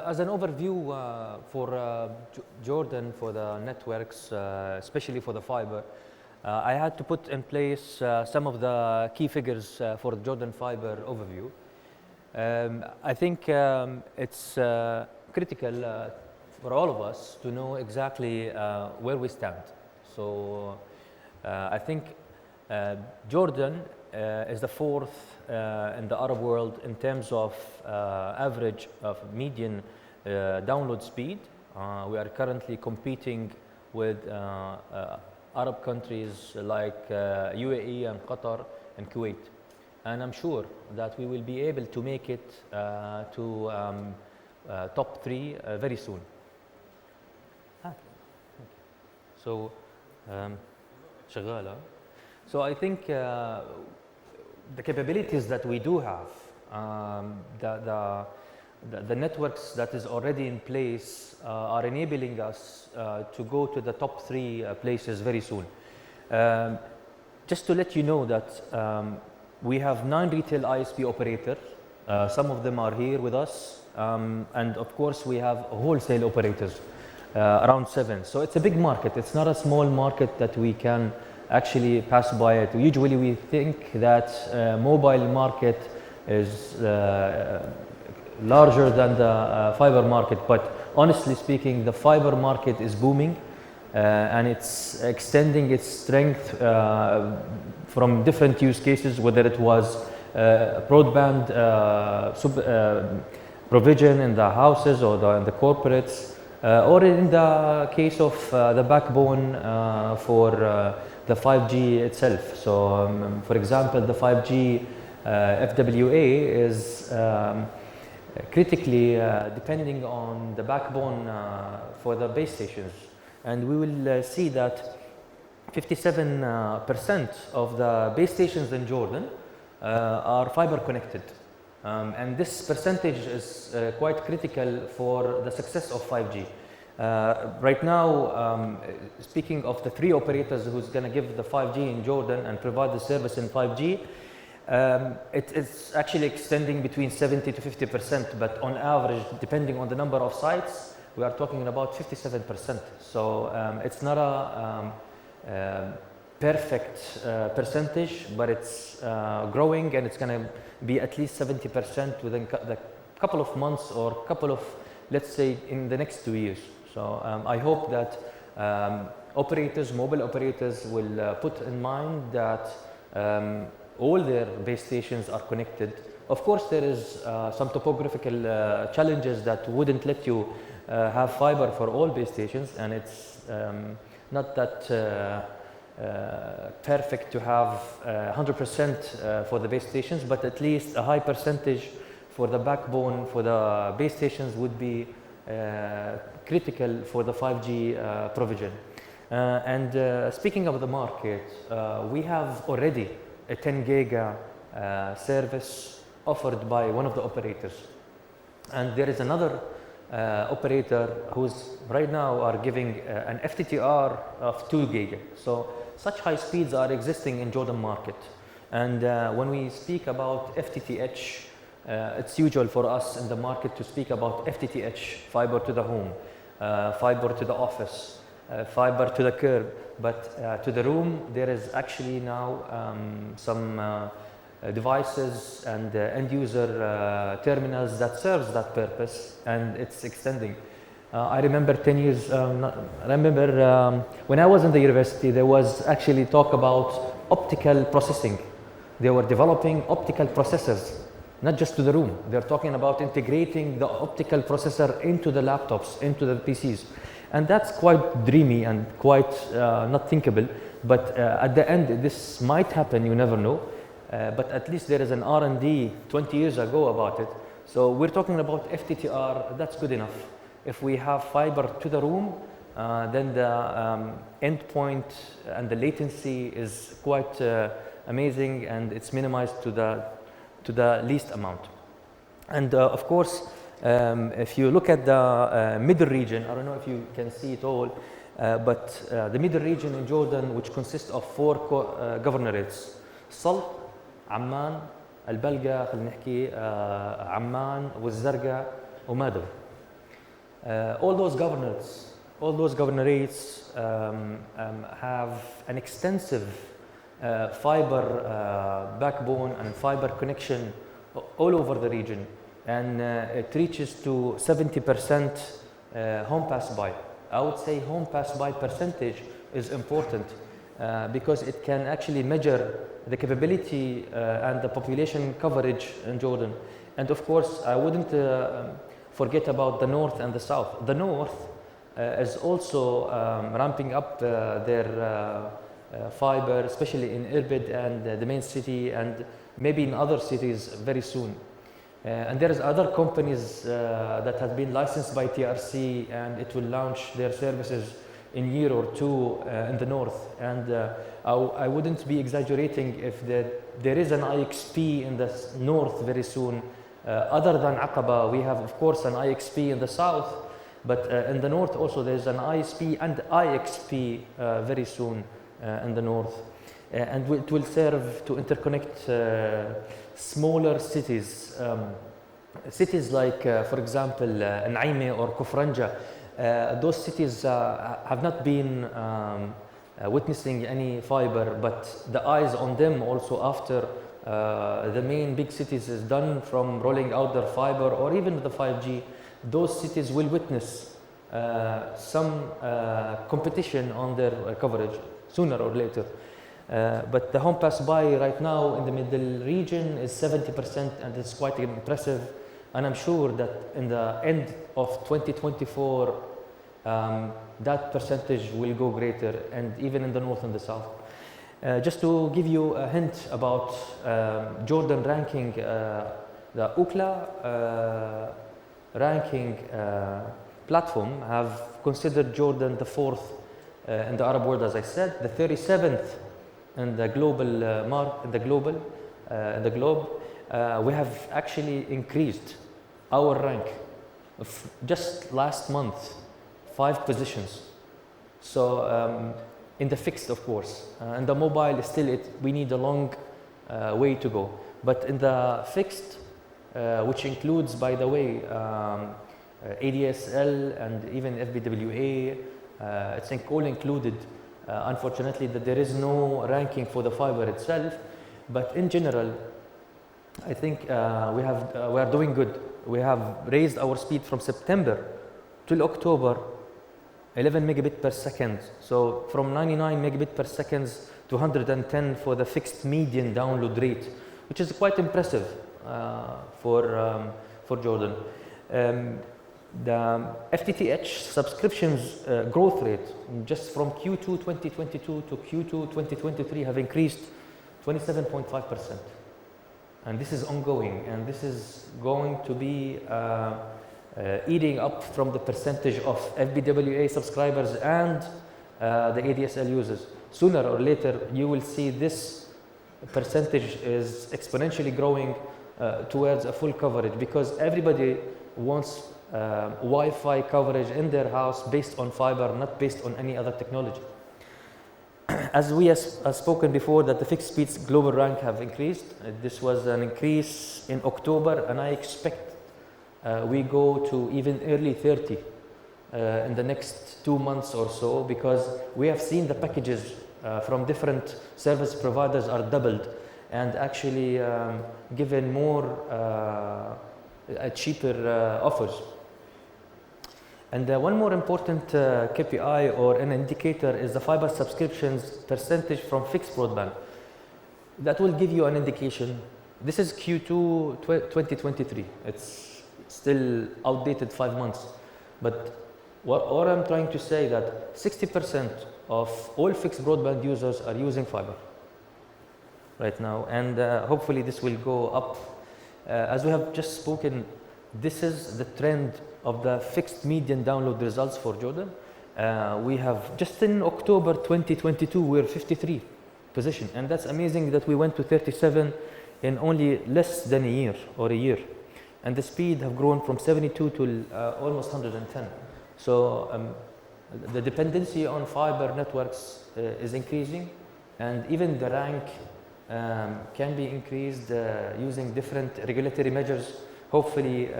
as an overview for Jordan, for the networks, especially for the fiber, I had to put in place some of the key figures for the Jordan fiber overview. I think it's critical for all of us to know exactly where we stand. So I think Jordan is the fourth in the Arab world in terms of average of median download speed. We are currently competing with Arab countries like UAE and Qatar and Kuwait. And I'm sure that we will be able to make it to top 3 very soon. So, شغالة. So I think the capabilities that we do have, the networks that is already in place are enabling us to go to the top 3 places very soon. Just to let you know that we have 9 retail ISP operators. Some of them are here with us, and of course we have wholesale operators, around 7. So it's a big market. It's not a small market that we can actually pass by it. Usually we think that mobile market is larger than the fiber market, but honestly speaking, the fiber market is booming and it's extending its strength from different use cases, whether it was broadband provision in the houses or in the corporates, or in the case of the backbone for the 5G itself. So, for example, the 5G FWA is critically depending on the backbone for the base stations. And we will see that 57% of the base stations in Jordan are fiber connected. And this percentage is quite critical for the success of 5G. Right now, speaking of the 3 operators who's going to give the 5G in Jordan and provide the service in 5G, it's actually extending between 70 to 50%, but on average, depending on the number of sites, we are talking about 57%. So it's not a perfect percentage, but it's growing, and it's going to be at least 70% within the couple of months or couple of, let's say, in the next 2 years. So I hope that operators, mobile operators, will put in mind that all their base stations are connected. Of course, there is some topographical challenges that wouldn't let you have fiber for all base stations, and it's not that perfect to have 100% for the base stations, but at least a high percentage for the backbone for the base stations would be critical for the 5G provision. And speaking of the market, we have already a 10 giga service offered by one of the operators. And there is another operator who's right now are giving an FTTR of 2 giga. So such high speeds are existing in Jordan market. And when we speak about FTTH, it's usual for us in the market to speak about FTTH, fiber to the home, fiber to the office, fiber to the curb, but to the room, there is actually now some devices and end user terminals that serves that purpose, and it's extending. I remember 10 years, when I was in the university, there was actually talk about optical processing. They were developing optical processors, not just to the room. They're talking about integrating the optical processor into the laptops, into the PCs. And that's quite dreamy and quite not thinkable, but at the end, this might happen, you never know. But at least there is an R&D 20 years ago about it. So we're talking about FTTR, that's good enough. If we have fiber to the room, then the endpoint and the latency is quite amazing, and it's minimized to the least amount. And of course, if you look at the middle region, I don't know if you can see it all, but the middle region in Jordan, which consists of 4 governorates: Salt, عمان، البلقا، خلينا نحكي عمان والزرقاء ومادو. All those governorates have an extensive fiber backbone and fiber connection all over the region, and it reaches to 70% home pass by. I would say home pass by percentage is important because it can actually measure the capability and the population coverage in Jordan. And of course, I wouldn't forget about the north and the south. The north is also ramping up their fiber, especially in Irbid and the main city, and maybe in other cities very soon. And there is other companies that have been licensed by TRC, and it will launch their services in a year or two in the north. And I wouldn't be exaggerating if there is an IXP in the north very soon. Other than Aqaba, we have of course an IXP in the south, but in the north also there's an ISP and IXP very soon in the north. And it will serve to interconnect smaller cities. Cities like, for example, Naime or Kufranja. Those cities have not been witnessing any fiber, but the eyes on them also after the main big cities is done from rolling out their fiber or even the 5G. Those cities will witness some competition on their coverage sooner or later. But the home pass by right now in the middle region is 70%, and it's quite impressive. And I'm sure that in the end of 2024, that percentage will go greater, and even in the north and the south. Just to give you a hint about Jordan ranking, the UCLA ranking platform have considered Jordan the 4th in the Arab world, as I said, the 37th in the globe. We have actually increased our rank just last month 5 positions. So in the fixed, of course, and the mobile is still we need a long way to go. But in the fixed, which includes, by the way, ADSL and even FBWA, it's all included. Unfortunately, that there is no ranking for the fiber itself, but in general, I think we are doing good. We have raised our speed from September till October 11 megabit per second. So from 99 megabit per second to 110 for the fixed median download rate, which is quite impressive for Jordan. The FTTH subscriptions growth rate just from Q2 2022 to Q2 2023 have increased 27.5%. And this is ongoing, and this is going to be eating up from the percentage of FBWA subscribers and the ADSL users. Sooner or later, you will see this percentage is exponentially growing towards a full coverage, because everybody wants Wi-Fi coverage in their house based on fiber, not based on any other technology. As we have spoken before, that the fixed speeds global rank have increased. This was an increase in October, and I expect we go to even early 30 in the next 2 months or so, because we have seen the packages from different service providers are doubled and actually given more cheaper offers. And one more important KPI or an indicator is the fiber subscriptions percentage from fixed broadband. That will give you an indication. This is Q2 2023. It's still outdated 5 months. But what I'm trying to say that 60% of all fixed broadband users are using fiber right now. And hopefully this will go up. As we have just spoken, this is the trend of the fixed median download results for Jordan. We have just in October 2022, we're 53 position, and that's amazing that we went to 37 in only less than a year or a year, and the speed have grown from 72 to almost 110. So the dependency on fiber networks is increasing, and even the rank can be increased using different regulatory measures hopefully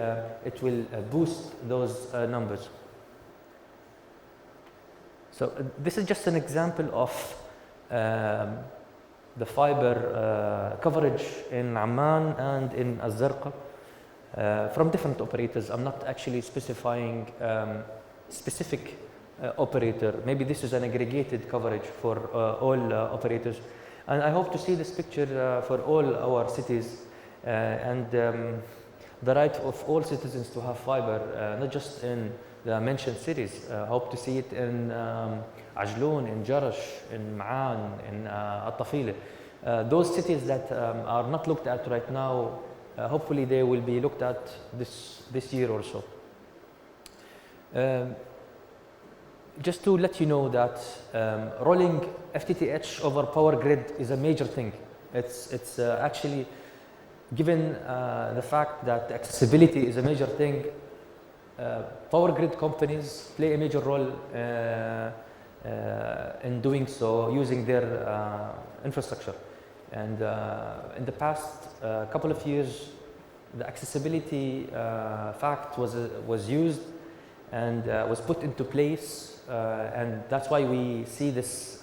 it will boost those numbers. So this is just an example of the fiber coverage in Amman and in الزرقاء from different operators. I'm not actually specifying specific operator. Maybe this is an aggregated coverage for all operators. And I hope to see this picture for all our cities and the right of all citizens to have fiber, not just in the mentioned cities. Hope to see it in Ajloun, in Jarash, in Ma'an, in At-Tafila. Those cities that are not looked at right now, hopefully they will be looked at this year or so. Just to let you know that rolling FTTH over power grid is a major thing. It's actually, given the fact that accessibility is a major thing, power grid companies play a major role in doing so, using their infrastructure. And in the past couple of years, the accessibility fact was used and was put into place, and that's why we see this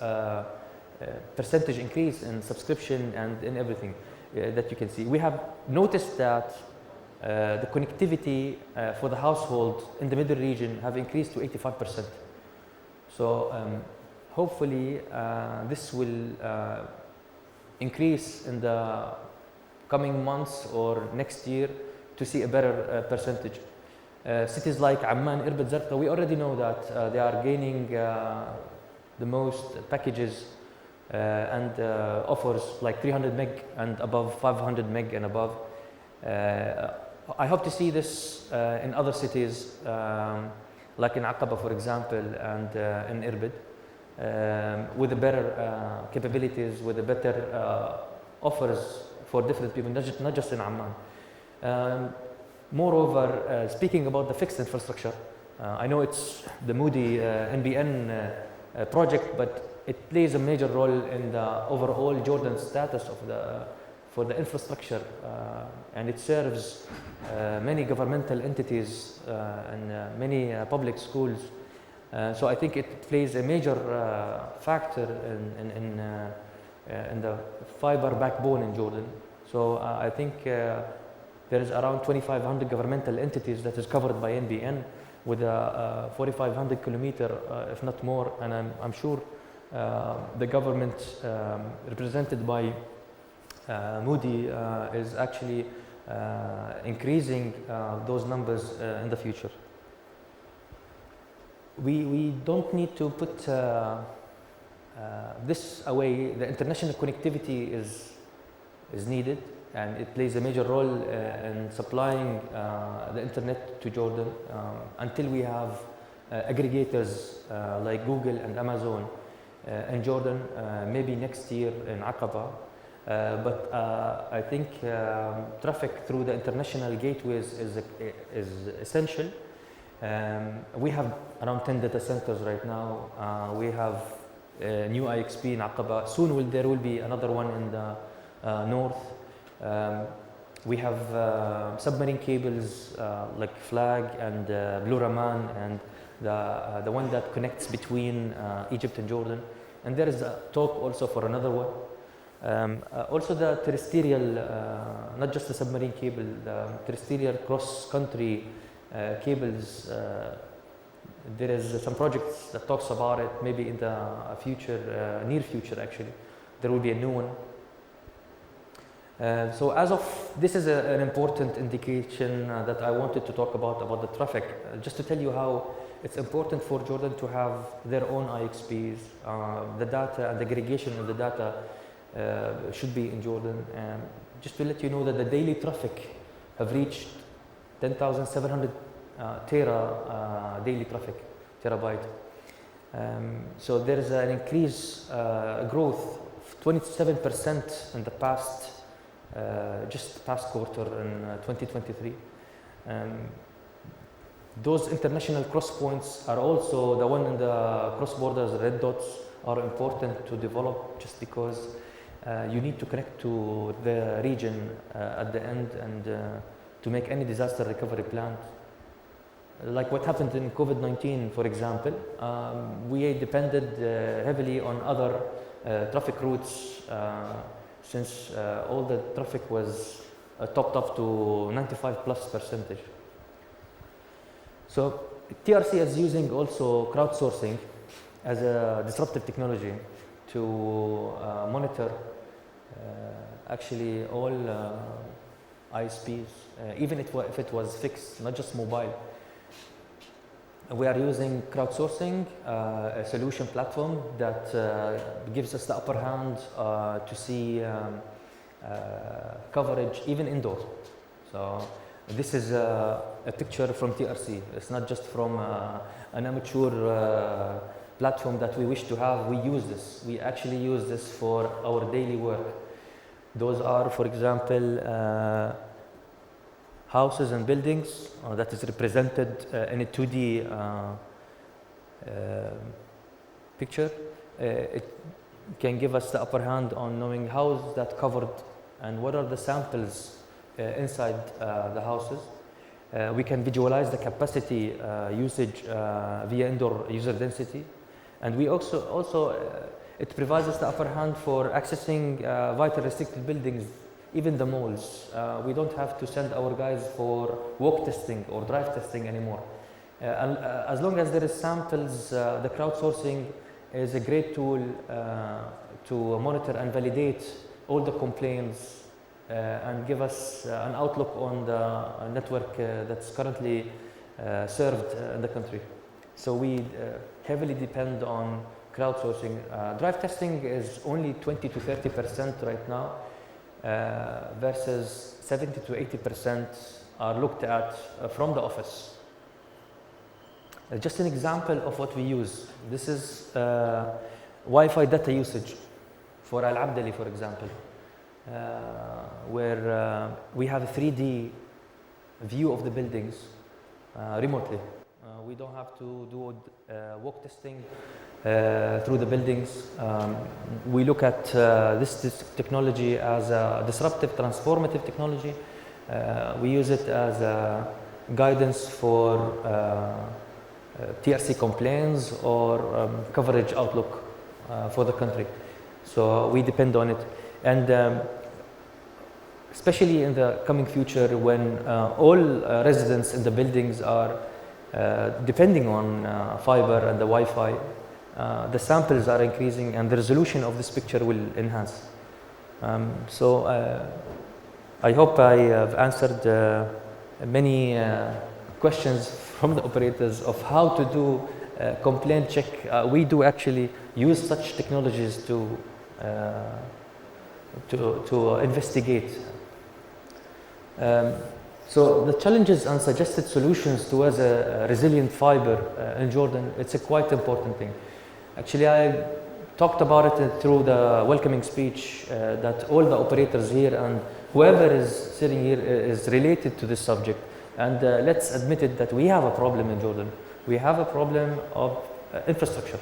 percentage increase in subscription and in everything that you can see. We have noticed that the connectivity for the household in the middle region have increased to 85%. So hopefully this will increase in the coming months or next year to see a better percentage. Cities like Amman, Irbid, Zarqa, we already know that they are gaining the most packages and offers like 300 meg and above, 500 meg and above. I hope to see this in other cities, like in Aqaba, for example, and in Irbid, with the better capabilities, with the better offers for different people, not just in Amman. Moreover, speaking about the fixed infrastructure, I know it's the Moody NBN project, but it plays a major role in the overall Jordan status of for the infrastructure, and it serves many governmental entities and many public schools. So I think it plays a major factor in the fiber backbone in Jordan. So I think there is around 2,500 governmental entities that is covered by NBN with a 4,500 kilometer, if not more, and I'm sure the government represented by Moody is actually increasing those numbers in the future. We don't need to put this away. The international connectivity is needed, and it plays a major role in supplying the internet to Jordan until we have aggregators like Google and Amazon in Jordan, maybe next year in Aqaba. But I think traffic through the international gateways is essential. We have around 10 data centers right now. We have a new IXP in Aqaba. Soon there will be another one in the north. We have submarine cables like Flag and Blue Raman, and the one that connects between Egypt and Jordan. And there is a talk also for another one. Also the terrestrial, not just the submarine cable, the terrestrial cross-country cables. There is some projects that talks about it. Maybe in the future, near future actually, there will be a new one. So as of, this is an important indication that I wanted to talk about the traffic, just to tell you how it's important for Jordan to have their own IXPs. The data and the aggregation of the data should be in Jordan. Just to let you know that the daily traffic have reached 10,700 tera daily traffic, terabyte. So there is an increase, growth of 27% in the past, just past quarter in 2023. Those international cross points are also the one in the cross borders, red dots, are important to develop, just because you need to connect to the region at the end and to make any disaster recovery plan. Like what happened in COVID-19, for example, we depended heavily on other traffic routes since all the traffic was topped up to 95+%. So TRC is using also crowdsourcing as a disruptive technology to monitor actually all ISPs, even if it was fixed, not just mobile. We are using crowdsourcing, a solution platform that gives us the upper hand to see coverage even indoor. So this is a picture from TRC. It's not just from an amateur platform that we wish to have. We use this. We actually use this for our daily work. Those are, for example, houses and buildings that is represented in a 2D picture. It can give us the upper hand on knowing how is that covered and what are the samples inside the houses. We can visualize the capacity usage via indoor user density, and we also it provides us the upper hand for accessing vital restricted buildings, even the malls. We don't have to send our guys for walk testing or drive testing anymore. And as long as there is samples, the crowdsourcing is a great tool to monitor and validate all the complaints and give us an outlook on the network that's currently served in the country. So we heavily depend on crowdsourcing. Drive testing is only 20 to 30% right now, versus 70 to 80% are looked at from the office. Just an example of what we use. This is Wi-Fi data usage for Al Abdali, for example, where we have a 3D view of the buildings remotely. We don't have to do walk testing through the buildings. We look at this technology as a disruptive, transformative technology. We use it as a guidance for TRC complaints or coverage outlook for the country. So we depend on it. And especially in the coming future, when all residents in the buildings are depending on fiber and the Wi-Fi, the samples are increasing and the resolution of this picture will enhance. So I hope I have answered many questions from the operators of how to do complaint check. We do actually use such technologies to investigate. So the challenges and suggested solutions towards a resilient fiber in Jordan, it's a quite important thing. Actually, I talked about it through the welcoming speech that all the operators here and whoever is sitting here is related to this subject. And let's admit it that we have a problem in Jordan. We have a problem of infrastructure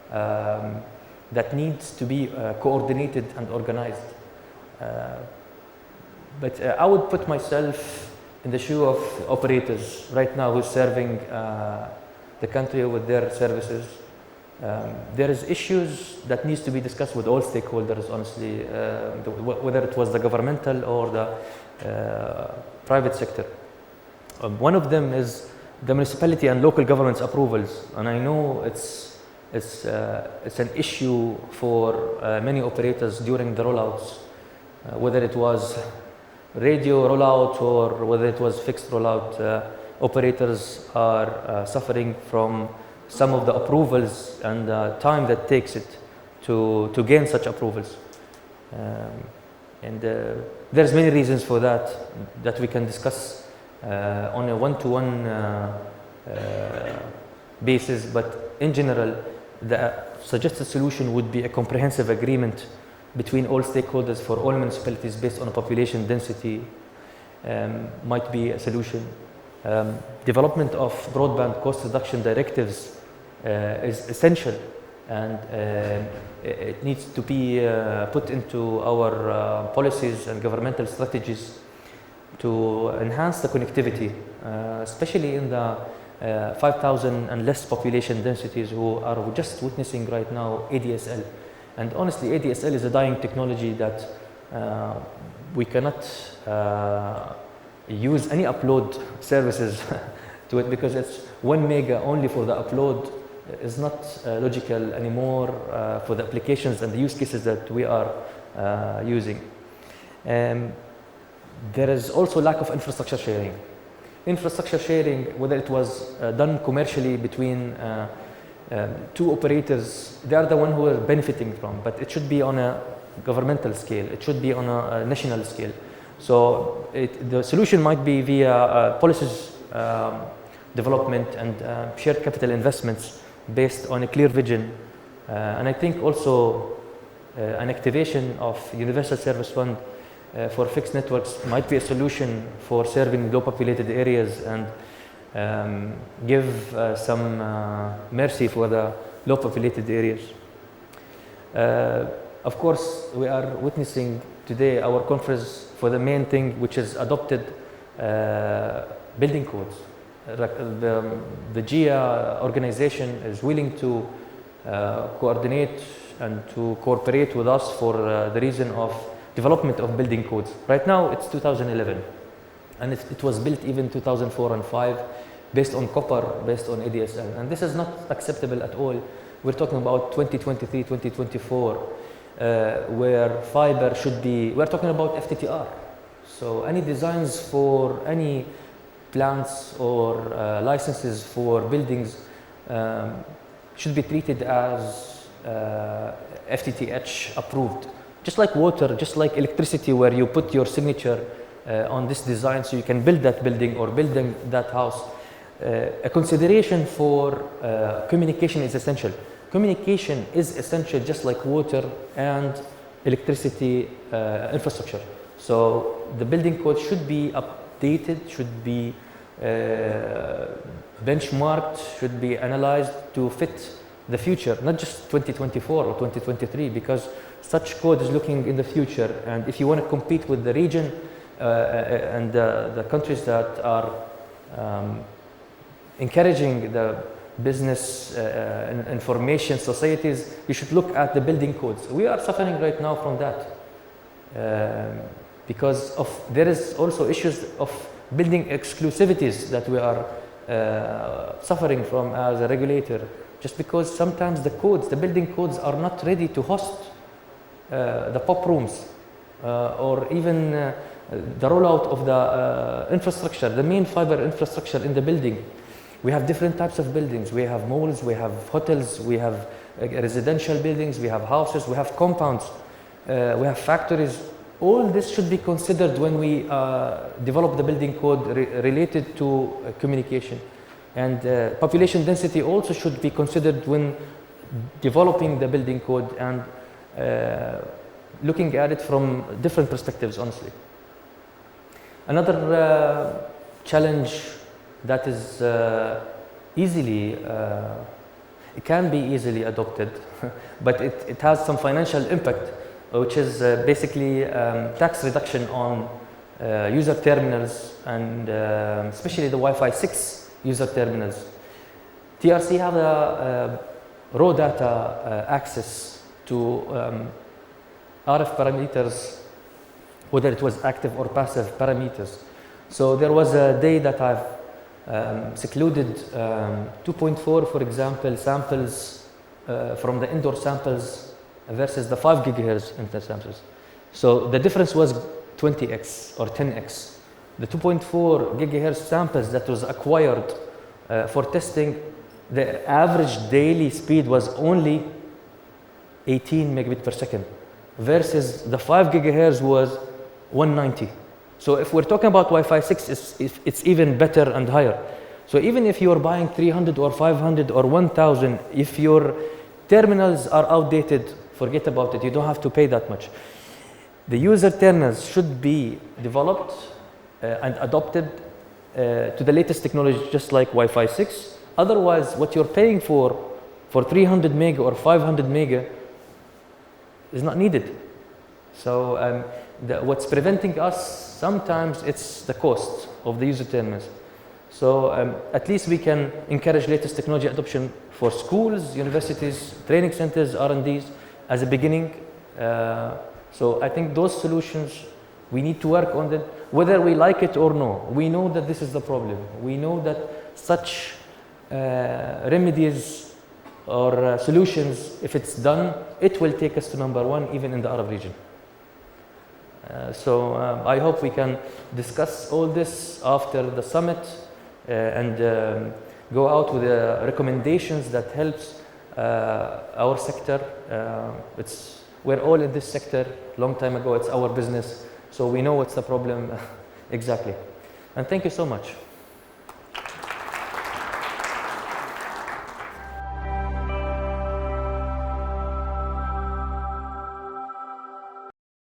that needs to be coordinated and organized. But I would put myself in the shoe of operators right now who's serving the country with their services. There is issues that needs to be discussed with all stakeholders, honestly, whether it was the governmental or the private sector. One of them is the municipality and local government's approvals, and I know it's an issue for many operators during the rollouts, whether it was radio rollout or whether it was fixed rollout. Operators are suffering from some of the approvals and the time that takes it to gain such approvals. And there's many reasons for that we can discuss on a one-to-one basis, but in general, the suggested solution would be a comprehensive agreement between all stakeholders for all municipalities based on a population density might be a solution. Development of broadband cost reduction directives is essential, and it needs to be put into our policies and governmental strategies. to enhance the connectivity, especially in the 5,000 and less population densities who are just witnessing right now ADSL. And honestly, ADSL is a dying technology that we cannot use any upload services to it, because it's 1 mega only for the upload is not logical anymore for the applications and the use cases that we are using. There is also lack of infrastructure sharing. Infrastructure sharing, whether it was done commercially between two operators, they are the one who are benefiting from, but it should be on a governmental scale, it should be on a national scale. So the solution might be via policies development and shared capital investments based on a clear vision. And I think also an activation of Universal Service Fund for fixed networks might be a solution for serving low populated areas and give some mercy for the low populated areas. Of course, we are witnessing today our conference for the main thing, which is adopted building codes. The GIA organization is willing to coordinate and to cooperate with us for the reason of development of building codes. Right now it's 2011 and it was built even 2004 and 5 based on copper, based on ADSL, and this is not acceptable at all. We're talking about 2023, 2024 where fiber should be, we're talking about FTTR. So any designs for any plants or licenses for buildings should be treated as FTTH approved. Just like water, just like electricity, where you put your signature on this design so you can build that building or building that house. A consideration for communication is essential. Communication is essential just like water and electricity infrastructure. So the building code should be updated, should be benchmarked, should be analyzed to fit the future, not just 2024 or 2023, because such code is looking in the future. And if you want to compete with the region and the countries that are encouraging the business information societies, you should look at the building codes. We are suffering right now from that because of there is also issues of building exclusivities that we are suffering from as a regulator, just because sometimes the codes, the building codes are not ready to host the pop rooms or even the rollout of the infrastructure, the main fiber infrastructure in the building. We have different types of buildings. We have malls, we have hotels, we have residential buildings, we have houses, we have compounds, we have factories. All this should be considered when we develop the building code related to communication. And population density also should be considered when developing the building code and looking at it from different perspectives, honestly. Another challenge that is easily, it can be easily adopted, but it has some financial impact, which is basically tax reduction on user terminals and especially the Wi-Fi 6 user terminals. TRC have a raw data access to RF parameters, whether it was active or passive parameters. So there was a day that I've secluded 2.4, for example, samples from the indoor samples versus the 5 gigahertz internet samples. So the difference was 20x or 10x. The 2.4 gigahertz samples that was acquired for testing, the average daily speed was only 18 megabit per second versus the 5 gigahertz was 190. So if we're talking about Wi-Fi 6, it's even better and higher. So even if you're buying 300 or 500 or 1000, if your terminals are outdated, forget about it. You don't have to pay that much. The user terminals should be developed and adopted to the latest technology, just like Wi-Fi 6. Otherwise, what you're paying for 300 mega or 500 mega is not needed. So what's preventing us sometimes it's the cost of the user terminals. So at least we can encourage latest technology adoption for schools, universities, training centers, R&Ds as a beginning. So I think those solutions, we need to work on them, whether we like it or no. We know that this is the problem. We know that such remedies or solutions, if it's done, it will take us to #1 even in the Arab region. So I hope we can discuss all this after the summit and go out with recommendations that helps our sector. We're all in this sector long time ago. It's our business, so we know what's the problem exactly. And thank you so much.